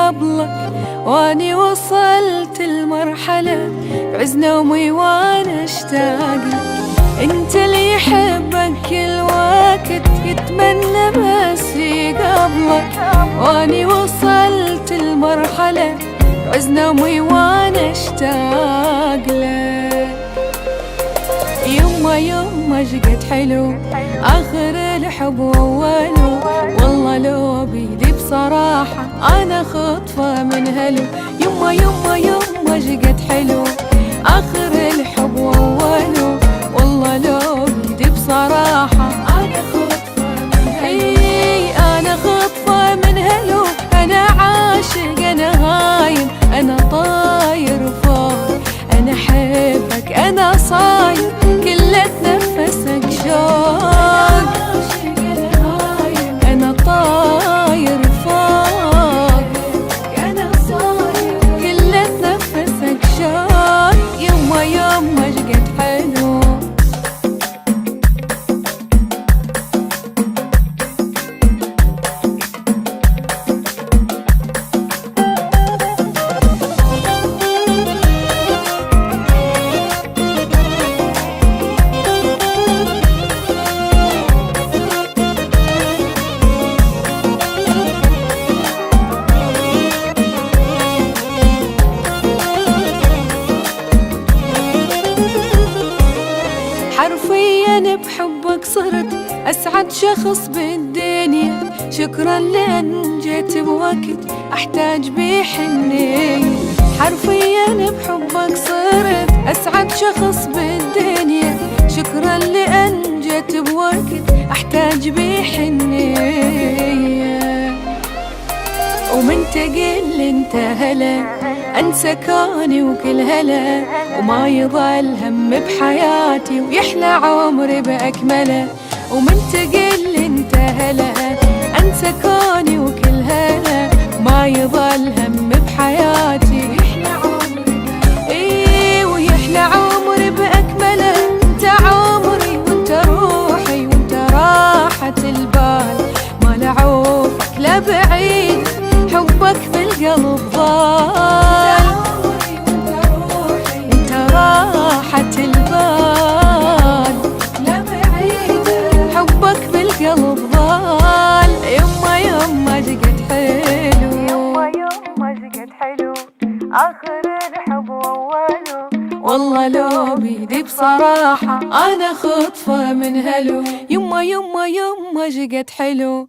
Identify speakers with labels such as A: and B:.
A: قبلك، واني وصلت المرحلة بعز نومي وانا اشتاق لك. انت اللي يحبك كل وقت يتمنى بس يقابلك، واني وصلت المرحلة بعز نومي وانا اشتاق لك. يما شقد حلو آخر الحب وأوله، والله لو بيدي بصراحة أنا خطفة من هلو. يما شقد حلو آخر الحب وأوله، والله لو بيدي بصراحة أنا خطفة من هلو. أنا خطفة من هلو، أنا عاشق أنا هايم أنا طاير فوق، أنا حبك أنا صاير كل اتنفسك شوق، أنا طاير فوق أنا صاير كل اتنفسك شوق. يما شقد حلو. حرفيا بحبك صرت أسعد شخص بالدنيا، شكرا لأن جيت بوقت أحتاج بيه حنية. حرفيا بحبك صرت أسعد شخص بالدنيا، شكرا لأن جيت بوقت أحتاج بيه حنية. ومن تقل انت هلا انسى كوني وكل هلا، وما يضل هم بحياتي ويحلى عمري باكمله. ومن تقل انت هلا انسى كوني وكل هلا، ما يضل هم بحياتي ويحلى عمري ويحلى عمري باكمله. انت عمري وانت روحي وانت راحة البال، ما لعوفك لا بعيد حبك في القلب ضال. انت راحة البال لا بعيد حبك في القلب ضال. يما شقد حلو، يما شقد حلو آخر الحب وأوله، والله لو بيدي بصراحة أنا خطفة من هلو. يما شقد حلو.